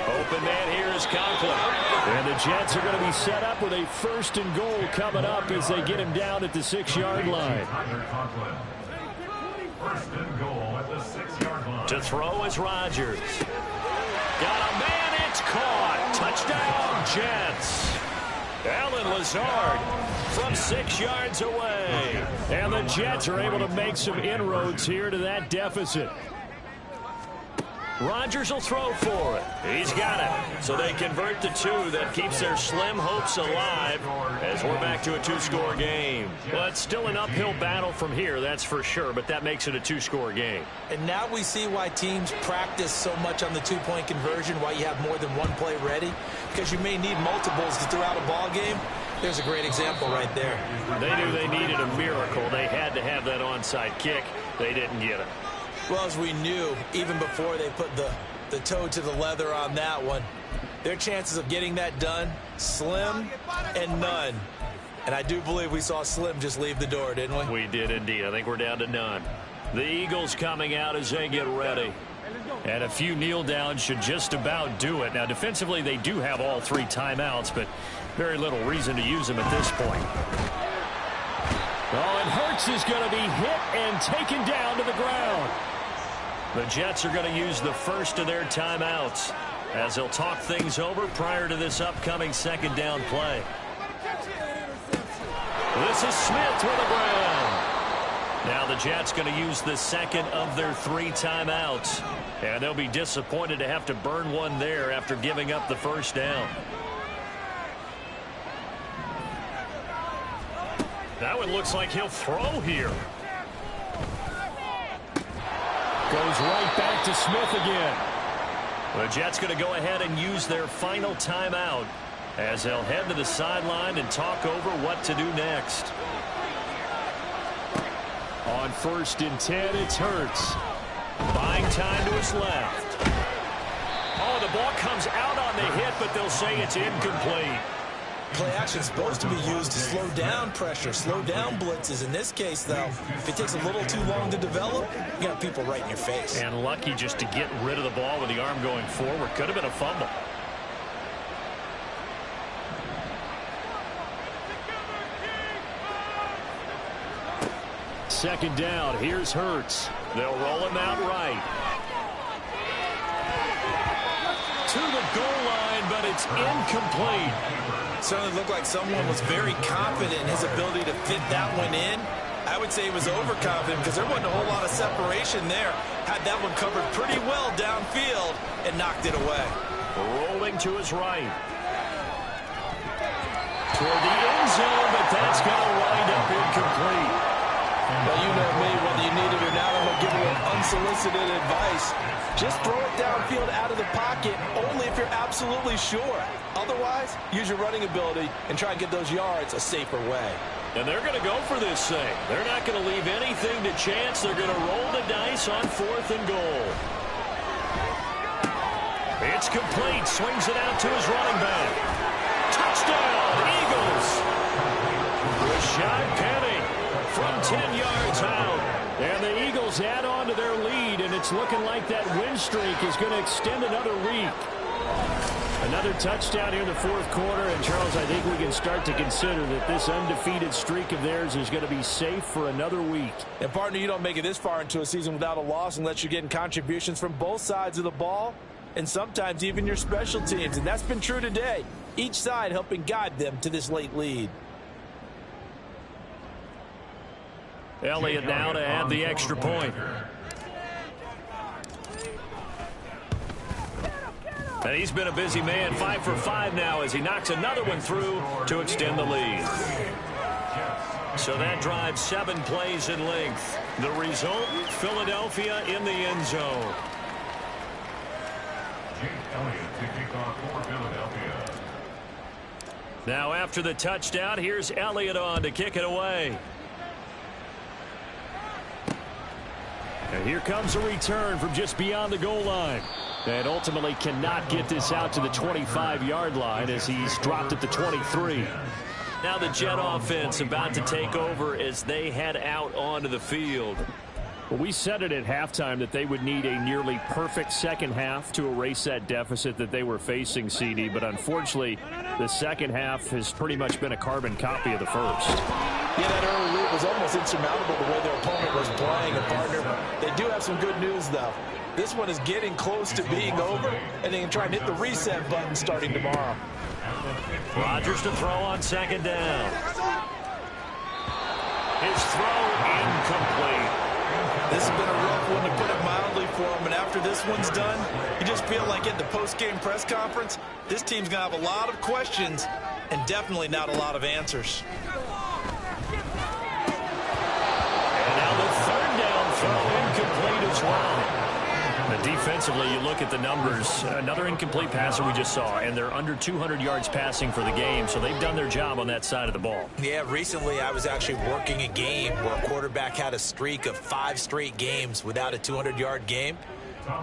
Open man here is Conklin. And the Jets are going to be set up with a 1st and goal coming up as they get him down at the 6-yard line. 1st and goal at the 6-yard line. To throw is Rodgers. Got a man, it's caught. Touchdown, Jets. Alan Lazard from 6 yards away. And the Jets are able to make some inroads here to that deficit. Rodgers will throw for it. He's got it. So they convert the 2. That keeps their slim hopes alive as we're back to a 2-score game. Well, it's still an uphill battle from here, that's for sure, but that makes it a 2-score game. And now we see why teams practice so much on the 2-point conversion, why you have more than one play ready, because you may need multiples to throw out a ball game. There's a great example right there. They knew they needed a miracle. They had to have that onside kick. They didn't get it. Well, as we knew, even before they put the toe to the leather on that one, their chances of getting that done, slim and none. And I do believe we saw Slim just leave the door, didn't we? We did indeed. I think we're down to none. The Eagles coming out as they get ready. And a few kneel downs should just about do it. Now, defensively, they do have all 3 timeouts, but very little reason to use them at this point. Oh, and Hurts is going to be hit and taken down to the ground. The Jets are going to use the first of their timeouts as they'll talk things over prior to this upcoming 2nd down play. This is Smith with the ground. Now the Jets going to use the 2nd of their 3 timeouts. And they'll be disappointed to have to burn one there after giving up the first down. That one looks like he'll throw here. Goes right back to Smith again. The Jets going to go ahead and use their final timeout as they'll head to the sideline and talk over what to do next. On 1st and 10, it's Hurts. Buying time to his left. Oh, the ball comes out on the hit, but they'll say it's incomplete. Play action is supposed to be used to slow down pressure, slow down blitzes. In this case, though, if it takes a little too long to develop, you got people right in your face. And lucky just to get rid of the ball with the arm going forward. Could have been a fumble. Second down. Here's Hurts. They'll roll him out right. To the goal line, but it's incomplete. Certainly looked like someone was very confident in his ability to fit that one in. I would say he was overconfident because there wasn't a whole lot of separation there. Had that one covered pretty well downfield and knocked it away. Rolling to his right. Toward the end zone, but that's going to wind up incomplete. Well, you know me, whether you need it or not, I'm going to give you unsolicited advice. Just throw it downfield out of the pocket only if you're absolutely sure. Otherwise, use your running ability and try and get those yards a safer way. And they're going to go for this thing. They're not going to leave anything to chance. They're going to roll the dice on 4th and goal. It's complete. Swings it out to his running back. Touchdown, Eagles. Rashad Penny from 10 yards out. And the Eagles add on to their lead, and it's looking like that win streak is going to extend another week. Another touchdown here in the fourth quarter, and Charles, I think we can start to consider that this undefeated streak of theirs is going to be safe for another week. And, partner, you don't make it this far into a season without a loss unless you're getting contributions from both sides of the ball and sometimes even your special teams, and that's been true today. Each side helping guide them to this late lead. Elliott now to add the extra point. And he's been a busy man, 5 for 5 now as he knocks another one through to extend the lead. So that drives 7 plays in length. The result, Philadelphia in the end zone. Now after the touchdown, here's Elliott on to kick it away. And here comes a return from just beyond the goal line. And ultimately cannot get this out to the 25-yard line as he's dropped at the 23. Now the Jet offense about to take over as they head out onto the field. Well, we said it at halftime that they would need a nearly perfect second half to erase that deficit that they were facing, CD. But unfortunately, the second half has pretty much been a carbon copy of the first. Yeah, that early lead was almost insurmountable the way their opponent was playing. And, partner, they do have some good news, though. This one is getting close to being over, and they can try and hit the reset button starting tomorrow. Rodgers to throw on second down. His throw incomplete. This has been a rough one, to put it mildly, for him. And after this one's done, you just feel like at the post-game press conference, this team's going to have a lot of questions and definitely not a lot of answers. And now the third down throw incomplete as well. Now defensively, you look at the numbers. Another incomplete passer we just saw, and they're under 200 yards passing for the game, so they've done their job on that side of the ball. Yeah, recently I was actually working a game where a quarterback had a streak of 5 straight games without a 200-yard game.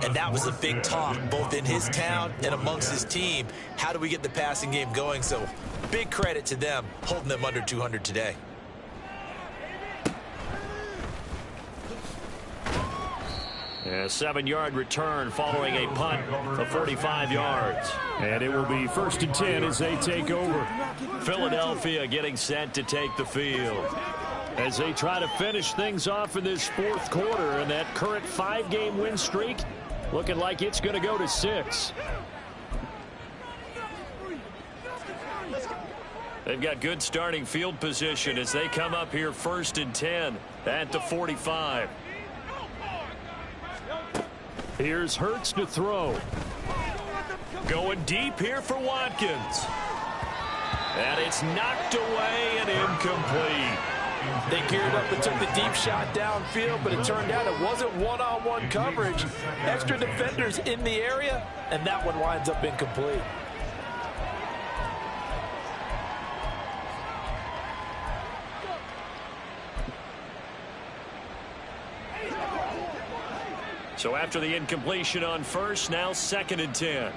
And that was a big talk, both in his town and amongst his team. How do we get the passing game going? So big credit to them, holding them under 200 today. A 7-yard return following a punt of 45 yards. And it will be 1st and 10 as they take over. Philadelphia getting set to take the field as they try to finish things off in this fourth quarter. And that current 5-game win streak looking like it's going to go to 6. They've got good starting field position as they come up here 1st and 10 at the 45. Here's Hurts to throw. Going deep here for Watkins. And it's knocked away and incomplete. They geared up and took the deep shot downfield, but it turned out it wasn't one-on-one coverage. Extra defenders in the area, and that one winds up incomplete. So after the incompletion on first, now 2nd and 10.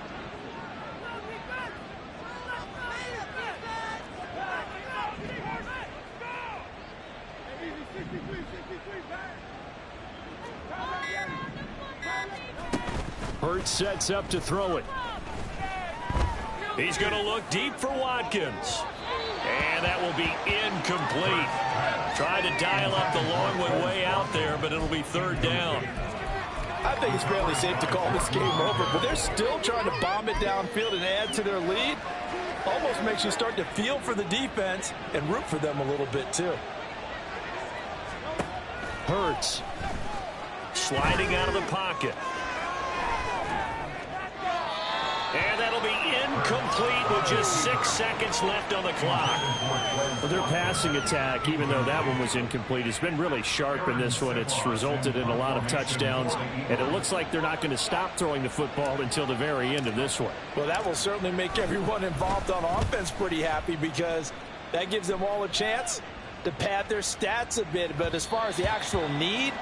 Hurts sets up to throw it. He's going to look deep for Watkins. And that will be incomplete. Tried to dial up the long one way out there, but it'll be 3rd down. I think it's fairly safe to call this game over, but they're still trying to bomb it downfield and add to their lead. Almost makes you start to feel for the defense and root for them a little bit, too. Hurts sliding out of the pocket. And that'll be incomplete with just 6 seconds left on the clock. Well, their passing attack, even though that one was incomplete, has been really sharp in this one. It's resulted in a lot of touchdowns, and it looks like they're not going to stop throwing the football until the very end of this one. Well, that will certainly make everyone involved on offense pretty happy because that gives them all a chance to pad their stats a bit. But as far as the actual need,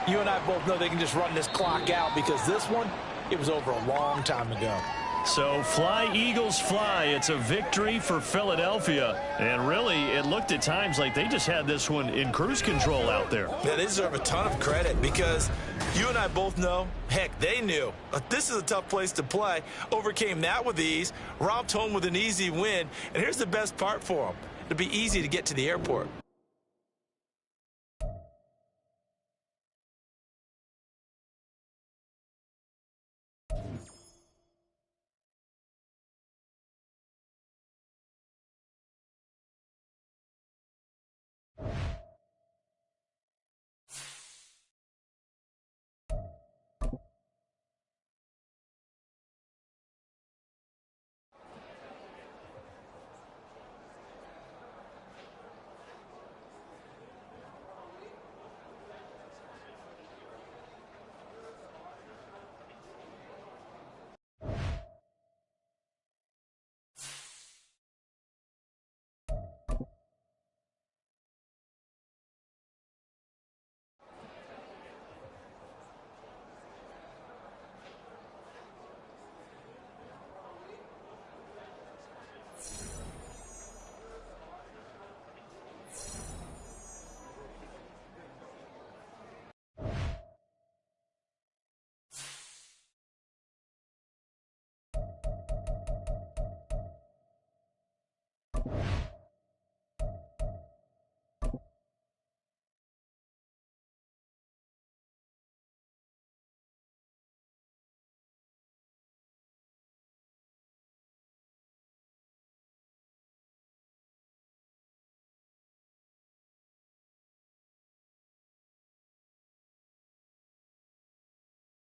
you and I both know they can just run this clock out because this one it was over a long time ago. So fly, Eagles, fly. It's a victory for Philadelphia. And really, it looked at times like they just had this one in cruise control out there. Yeah, they deserve a ton of credit because you and I both know, heck, they knew. This is a tough place to play. Overcame that with ease, romped home with an easy win. And here's the best part for them. It'll be easy to get to the airport.